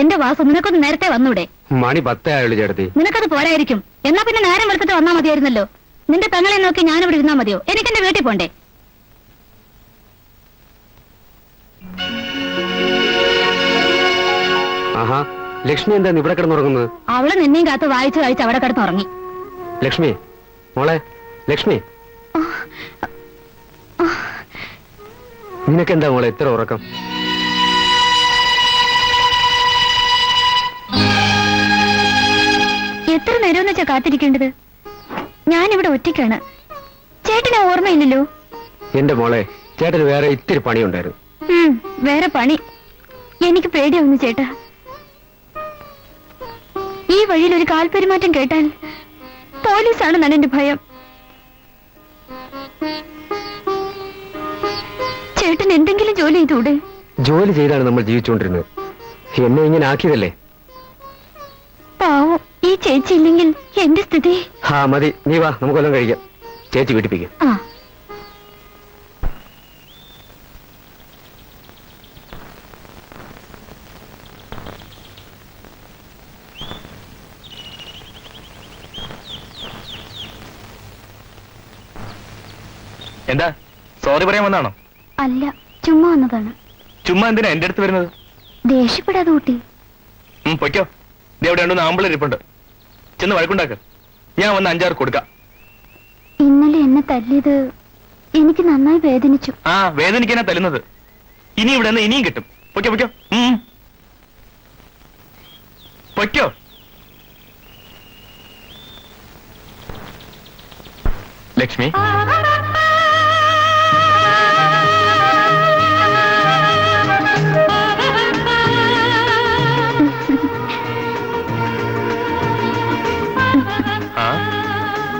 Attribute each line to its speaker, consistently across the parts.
Speaker 1: എന്റെ വാസു, നിനക്കൊന്ന് നേരത്തെ വന്നൂടെ?
Speaker 2: മണി 10 ആയുള്ളൂ ചേട്ടത്തി.
Speaker 1: നിനക്കത് പോരായിരിക്കും. എന്നാ പിന്നെ നേരം വെളുത്തിട്ട് വന്നാ മതിയായിരുന്നല്ലോ. നിന്റെ പെങ്ങളെ നോക്കി ഞാനിവിടെ ഇരുന്നാ മതിയോ? എനിക്ക് എന്റെ വീട്ടിൽ പോണ്ടേ?
Speaker 2: ആഹാ, ലക്ഷ്മി എന്താ ഇവിടെ കിടന്നുറങ്ങുന്നത്?
Speaker 1: അവള് നിന്നെയും കാത്ത് വായിച്ചു കഴിച്ച് അവിടെ കിടന്നുറങ്ങി.
Speaker 2: ലക്ഷ്മി മോളെ, ലക്ഷ്മി നിനക്കെന്താ മോളെ എത്ര ഉറക്കം?
Speaker 1: എത്ര നേരം വെച്ചാ കാത്തിരിക്കേണ്ടത്? ഞാനിവിടെ ഒറ്റയ്ക്കാണ്. ചേട്ടനെ ഓർമ്മയില്ലല്ലോ.
Speaker 2: എന്റെ മോളെ, ചേട്ടന് വേറെ ഇത്തിരി പണിയുണ്ടായിരുന്നു.
Speaker 1: വേറെ പണി? എനിക്ക് പേടിയാവുന്നു ചേട്ടാ. ഈ വഴിയിൽ ഒരു കാൽപെരുമാറ്റം കേട്ടാൽ പോലീസാണെന്നാണ് എന്റെ ഭയം. ചേട്ടൻ എന്തെങ്കിലും ജോലി ചെയ്തൂടെ?
Speaker 2: ജോലി ചെയ്താണ് നമ്മൾ ജീവിച്ചുകൊണ്ടിരുന്നത്. എന്നെ ഇങ്ങനെ ആക്കിയതല്ലേ.
Speaker 1: പാവം, ഈ ചേച്ചി ഇല്ലെങ്കിൽ എന്റെ സ്ഥിതി.
Speaker 2: മതി, നീ വാ, നമുക്കൊല്ലാം കഴിക്കാം. ചേച്ചി വീട്ടിപ്പിക്കും.
Speaker 3: എന്താ സോറി പറയാൻ വന്നാണോ?
Speaker 1: അല്ല, ചുമ്മാ വന്നതാണ്.
Speaker 3: ചുമ്മാ എന്തിനാ എന്റെ അടുത്ത് വരുന്നത്?
Speaker 1: ദേഷ്യപ്പെടാതെ കൂട്ടി.
Speaker 3: പൊയ്ക്കോ. ഇവിടെ രണ്ടൊന്ന് ആമ്പിളിരിപ്പുണ്ട്. ചെന്ന് വഴക്കുണ്ടാക്ക. ഞാൻ വന്ന് 5-6 കൊടുക്കാം.
Speaker 1: ഇന്നലെ എന്നെ തല്ലിയത് എനിക്ക് നന്നായി വേദനിച്ചു.
Speaker 3: വേദനിക്കാനാ തല്ലുന്നത്. ഇനി ഇവിടെ നിന്ന് ഇനിയും കിട്ടും. പൊയ്ക്കോ പൊയ്ക്കോ പൊയ്ക്കോ. ലക്ഷ്മി,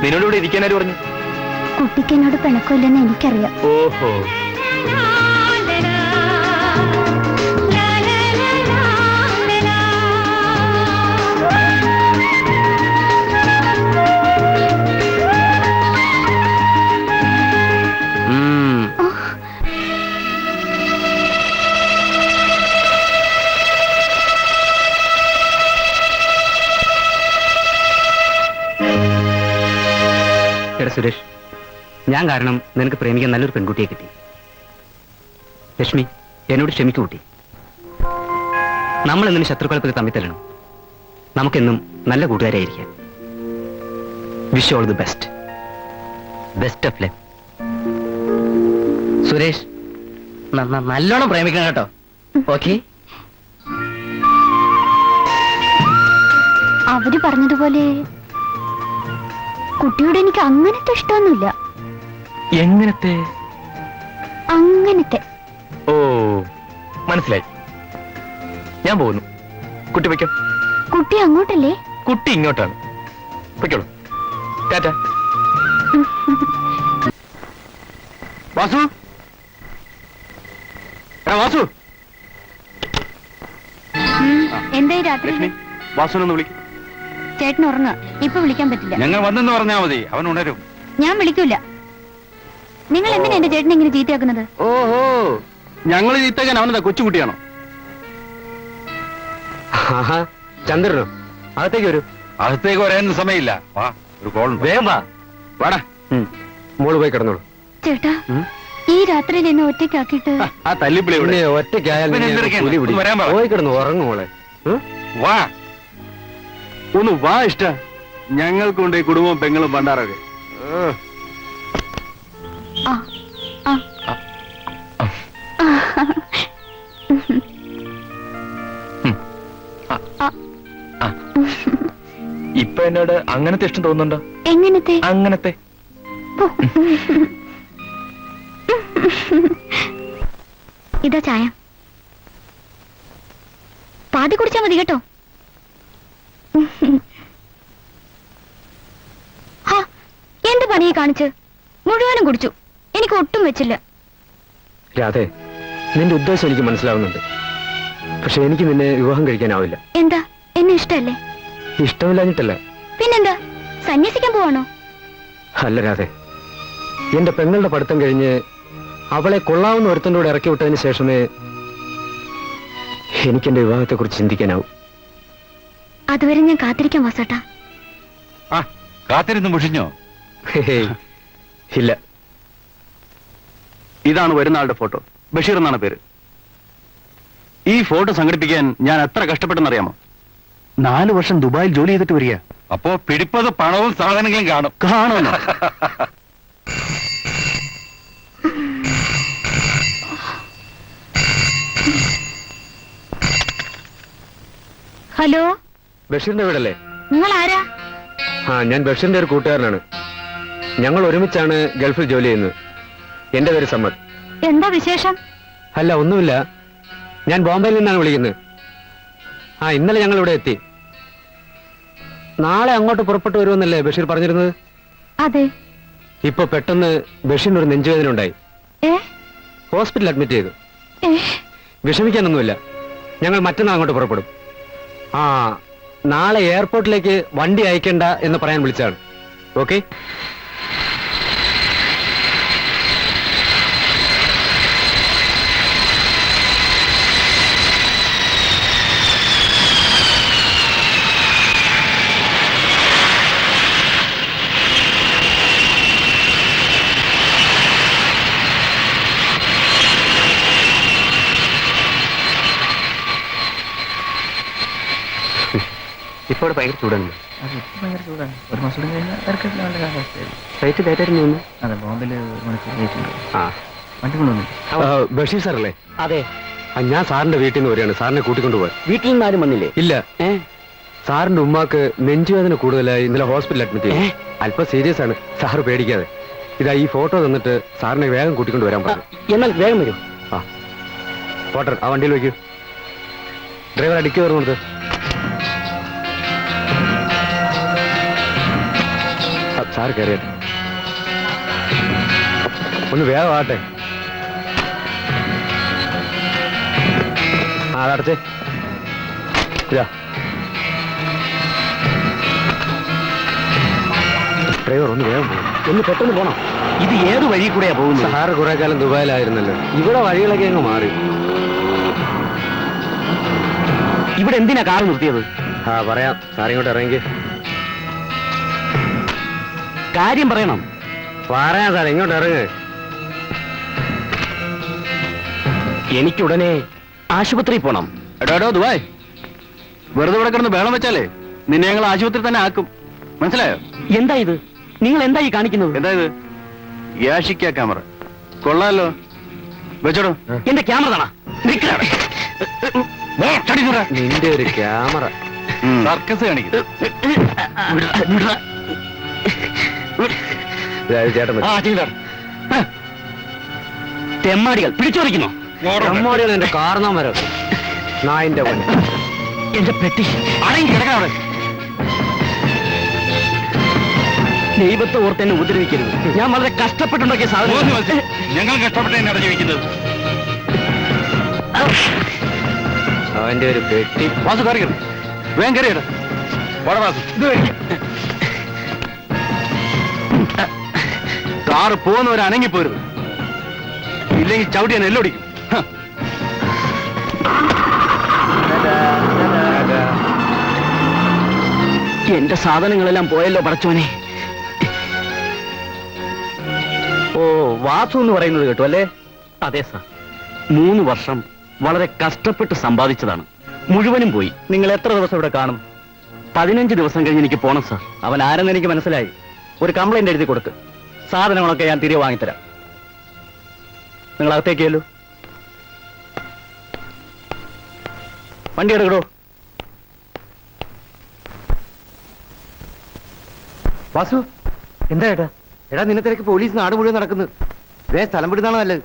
Speaker 3: നിന്നോട് ഇവിടെ ഇരിക്കാനാര് പറഞ്ഞു?
Speaker 1: കുട്ടിക്ക് എന്നോട് പിണക്കമില്ലെന്ന് എനിക്കറിയാം.
Speaker 3: ഓഹോ,
Speaker 2: സുരേഷ്, ഞാൻ കാരണം നിനക്ക് പ്രേമിക്കാൻ നല്ലൊരു പെൺകുട്ടിയെ കിട്ടി. ലക്ഷ്മി, എന്നോട് ക്ഷമിക്കൂ കുട്ടി. നമ്മൾ എന്തിനും ശത്രുക്കളത്തിൽ തമ്മിൽ തരണം. നമുക്കെന്നും നല്ല കൂട്ടുകാരായിരിക്കാം. Wish all the best. Best of luck. Suresh, നല്ലോണം പ്രേമിക്കണം കേട്ടോ. ഓക്കെ?
Speaker 1: അവര് പറഞ്ഞതുപോലെ കുട്ടിയോട് എനിക്ക് അങ്ങനത്തെ ഇഷ്ടമൊന്നുമില്ല.
Speaker 3: എങ്ങനത്തെ?
Speaker 1: അങ്ങനത്തെ.
Speaker 3: ഓ, മനസ്സിലായി. ഞാൻ പോകുന്നു. കുട്ടി വയ്ക്കോ.
Speaker 1: കുട്ടി അങ്ങോട്ടല്ലേ?
Speaker 3: കുട്ടി ഇങ്ങോട്ടാണ്. വയ്ക്കോളൂ. ടാറ്റ. വാസു, വാസു.
Speaker 1: എന്തായി രാത്രി?
Speaker 3: വാസുനൊന്ന് വിളിക്കും.
Speaker 1: ചേട്ടൻ ഉറങ്ങുക. ഇപ്പൊ വിളിക്കാൻ പറ്റില്ല.
Speaker 3: ഞങ്ങൾ വന്നെന്ന് പറഞ്ഞാ മതി, അവൻ ഉണരും.
Speaker 1: ഞാൻ വിളിക്കൂല. നിങ്ങൾ എന്തിനാ എന്റെ ചേട്ടനെ ഇങ്ങനെ ചീത്തയാക്കുന്നത്?
Speaker 3: ഓഹോ, ഞങ്ങൾ ചീത്തയാക്കാൻ അവനെന്താ കൊച്ചുകുട്ടിയാണോ?
Speaker 2: ചന്ദ്രനോ? അകത്തേക്ക് വരൂ.
Speaker 3: അകത്തേക്ക് വരാനൊന്നും സമയമില്ല. വാ, ഒരു കോൾ. വേഗം വാ. വാടാ.
Speaker 2: മോള് പോയി കിടന്നോളൂ.
Speaker 1: ചേട്ടാ, ഈ രാത്രിയിൽ എന്നെ ഒറ്റയ്ക്കാക്കിയിട്ട്
Speaker 3: ആ തല്ലിപ്പിളി
Speaker 2: ഒറ്റയ്ക്കായാൽ പോയി കിടന്നു ഉറങ്ങു മോളെ.
Speaker 3: വാ, ഒന്ന് വാ. ഇഷ്ട ഞങ്ങൾക്കുണ്ട് ഈ കുടുംബം, പെങ്ങളും പണ്ടാറൊക്കെ. ഇപ്പൊ എന്നോട് അങ്ങനത്തെ ഇഷ്ടം തോന്നുന്നുണ്ടോ?
Speaker 1: എങ്ങനത്തെ?
Speaker 3: അങ്ങനത്തെ.
Speaker 1: ഇതാ ചായ. പാതി കുടിച്ചാ മതി കേട്ടോ. എന്ത് പണിയെ കാണിച്ച് മുഴുവനും കുടിച്ചു. എനിക്ക് ഒട്ടും വെച്ചില്ല.
Speaker 2: രാധേ, നിന്റെ ഉദ്ദേശം എനിക്ക് മനസ്സിലാവുന്നുണ്ട്. പക്ഷെ എനിക്ക് നിന്നെ വിവാഹം കഴിക്കാനാവില്ല.
Speaker 1: എന്താ, എന്നെ ഇഷ്ടല്ലേ?
Speaker 2: ഇഷ്ടമില്ലാഞ്ഞിട്ടല്ല.
Speaker 1: പിന്നെന്താ, സന്യസിക്കാൻ പോവാണോ?
Speaker 2: അല്ല രാധേ, എന്റെ പെങ്ങളുടെ പഠിത്തം കഴിഞ്ഞ് അവളെ കൊള്ളാവുന്ന ഒരുത്തൻ്റെ കൂടെ ഇറക്കി വിട്ടതിന് ശേഷമേ എനിക്കെന്റെ വിവാഹത്തെ കുറിച്ച് ചിന്തിക്കാനാവും.
Speaker 1: അതുവരെ ഞാൻ കാത്തിരിക്കാം വാസേട്ടാ.
Speaker 4: ആ കാത്തിരുന്ന് മുഷിഞ്ഞോ?
Speaker 2: ഹേയ്, ഇല്ല.
Speaker 3: ഇതാണ് വരുന്ന ആളുടെ ഫോട്ടോ. ബഷീർ എന്നാണ് പേര്. ഈ ഫോട്ടോ സംഘടിപ്പിക്കാൻ ഞാൻ എത്ര കഷ്ടപ്പെട്ടെന്നറിയാമോ? 4 വർഷം ദുബായിൽ ജോലി ചെയ്തിട്ട് വരിക.
Speaker 4: അപ്പോ പിടിപ്പത് പണവും സാധനങ്ങളും കാണും.
Speaker 3: കാണുമല്ലോ.
Speaker 1: ഹലോ,
Speaker 2: ബഷീറിന്റെ വീടല്ലേ?
Speaker 1: നിങ്ങൾ ആരാ?
Speaker 2: ഞാൻ ബഷീറിന്റെ ഒരു കൂട്ടുകാരനാണ്. ഞങ്ങൾ ഒരുമിച്ചാണ് ഗൾഫിൽ ജോലി ചെയ്യുന്നത്. എന്റെ പേര് സമ്മത്.
Speaker 1: എന്താ വിശേഷം?
Speaker 2: അല്ല, ഒന്നുമില്ല. ഞാൻ ബോംബെയിൽ നിന്നാണ് വിളിക്കുന്നത്. ഇന്നലെ ഞങ്ങൾ ഇവിടെ എത്തി. നാളെ അങ്ങോട്ട് പുറപ്പെട്ടു വരുമെന്നല്ലേ ബഷീർ പറഞ്ഞിരുന്നത്?
Speaker 1: അതെ.
Speaker 2: ഇപ്പൊ പെട്ടെന്ന് ബഷീറിന് ഒരു നെഞ്ചുവേദന ഉണ്ടായി. ഹോസ്പിറ്റലിൽ അഡ്മിറ്റ് ചെയ്തു. വിഷമിക്കാനൊന്നുമില്ല. ഞങ്ങൾ മറ്റന്നാൾ അങ്ങോട്ട് പുറപ്പെടും. നാളെ എയർപോർട്ടിലേക്ക് വണ്ടി അയക്കണ്ട എന്ന് പറയാൻ വിളിച്ചാണ്. ഓക്കെ? ഇപ്പോൾ ഭയങ്കര ചൂടാണ്.
Speaker 5: ഭയങ്കര ചൂടാണ്. ഒരു മാസം കൂടി കഴിഞ്ഞാൽ ഇറക്കത്തിൽ നല്ല കാലാവസ്ഥയായി.
Speaker 2: ഫ്ലൈറ്റ് ലേറ്റായിരുന്നു തോന്നുന്നു.
Speaker 5: അതെ, ബോംബെയിൽ ഒരു മണിക്കൂർ വെയിറ്റുണ്ട്.
Speaker 2: ആ,
Speaker 5: വണ്ടി കൊണ്ടുവന്നു.
Speaker 2: ബഷീർ സാറല്ലേ?
Speaker 5: അതെ.
Speaker 2: ഞാൻ സാറിന്റെ വീട്ടിൽ നിന്ന് വരികയാണ്. സാറിനെ കൂട്ടിക്കൊണ്ടുപോയി.
Speaker 5: വീട്ടിൽ നിന്ന് ആരും വന്നില്ലേ?
Speaker 2: ഇല്ല. സാറിന്റെ ഉമ്മാക്ക് നെഞ്ചുവേദന കൂടുതലായി ഇന്നലെ ഹോസ്പിറ്റലിൽ അഡ്മിറ്റ് ചെയ്തു. അല്പം സീരിയസ് ആണ്. സാറ് പേടിക്കാതെ. ഇതാ ഈ ഫോട്ടോ തന്നിട്ട് സാറിനെ വേഗം കൂട്ടിക്കൊണ്ട് വരാൻ പറഞ്ഞു.
Speaker 5: എന്നാൽ വേഗം വരും.
Speaker 2: പോട്ടർ, ആ വണ്ടിയിൽ വയ്ക്കൂ. ഡ്രൈവർ അടിക്ക് കയറുന്നു കൊടുത്ത്. സാറ് കയറിയട്ടെ. ഒന്ന് വേഗം ആട്ടെ. അതടച്ചേ. ഡ്രൈവർ ഒന്ന് വേഗം പോകും.
Speaker 5: ഒന്ന് പെട്ടെന്ന് പോണം. ഇത് ഏത് വഴി കൂടെയാ പോകുന്നത്?
Speaker 2: സാറ് കുറെ കാലം ദുബായിലായിരുന്നല്ലോ. ഇവിടെ വഴികളൊക്കെ അങ്ങ് മാറി.
Speaker 5: ഇവിടെ എന്തിനാ കാർ നിർത്തിയത്?
Speaker 2: പറയാം. സാറിങ്ങോട്ട് ഇറങ്ങി.
Speaker 5: കാര്യം പറയണം.
Speaker 2: പറയാം സാർ, ഇങ്ങോട്ട് ഇറങ്ങ്.
Speaker 5: എനിക്കുടനെ ആശുപത്രിയിൽ പോണം.
Speaker 3: എടോ ദുബായ്, വെറുതെ ഇവിടെ കിടന്ന് ബഹളം വെച്ചാലേ നിന്നെ ഞങ്ങൾ ആശുപത്രി തന്നെ ആക്കും. മനസ്സിലായോ?
Speaker 5: എന്താ ഇത്? നിങ്ങൾ എന്താ ഈ കാണിക്കുന്നത്?
Speaker 3: എന്താ ഇത്? യാഷിക്ക ക്യാമറ കൊള്ളാലോ. വെച്ചോടോ.
Speaker 5: എന്റെ ക്യാമറ താണാ.
Speaker 2: നിന്റെ ഒരു ക്യാമറ
Speaker 3: സർക്കസ് കാണിക്കും.
Speaker 2: ചേട്ടൻ
Speaker 5: തെമ്മാടികൾ പിടിച്ചോടിക്കുന്നു.
Speaker 2: തെമ്മാടികൾ എന്റെ കാർന്നാ മരം. നായിന്റെ പോലെ.
Speaker 5: എന്റെ പെട്ടി അടങ്ങി കിടക്കണം അവിടെ. ദൈവത്തെ ഓർത്ത് എന്നെ ഉപദ്രവിക്കരുത്. ഞാൻ വളരെ കഷ്ടപ്പെട്ടുണ്ടാക്കിയ സാധനം.
Speaker 4: ഞങ്ങൾ കഷ്ടപ്പെട്ട് തന്നെയാണ് ജീവിക്കുന്നത്.
Speaker 2: അവന്റെ ഒരു പെട്ടി.
Speaker 3: വാസു കയറി വേഗം കയറിയട.
Speaker 4: വാസു,
Speaker 3: കാറ് പോകുന്നവരെ അനങ്ങിപ്പോരുത്. ഇല്ലെങ്കിൽ ചവിട്ടിയാൻ എല്ലൊടിക്കും.
Speaker 5: എന്റെ സാധനങ്ങളെല്ലാം പോയല്ലോ പടച്ചോനെ.
Speaker 2: ഓ, വാസു എന്ന് പറയുന്നത് കേട്ടു അല്ലേ?
Speaker 5: അതെ സാർ. 3 വർഷം വളരെ കഷ്ടപ്പെട്ട് സമ്പാദിച്ചതാണ്. മുഴുവനും പോയി.
Speaker 2: നിങ്ങൾ എത്ര ദിവസം ഇവിടെ കാണും?
Speaker 5: 15 ദിവസം കഴിഞ്ഞ് എനിക്ക് പോണം സാർ.
Speaker 2: അവൻ ആരെന്ന് എനിക്ക് മനസ്സിലായി. ഒരു കംപ്ലൈന്റ് എഴുതി കൊടുക്ക്. സാധനങ്ങളൊക്കെ ഞാൻ തിരികെ വാങ്ങിത്തരാം. നിങ്ങൾ അകത്തേക്കല്ലോ. വണ്ടി എടുക്കടോ. വാസു, എന്താ ഏട്ടാ? എടാ, നിന്നെ തിരക്ക് പോലീസ് നാട് മുഴുവൻ നടക്കുന്നു. സ്ഥലം വിടുന്നതാണോ നല്ലത്?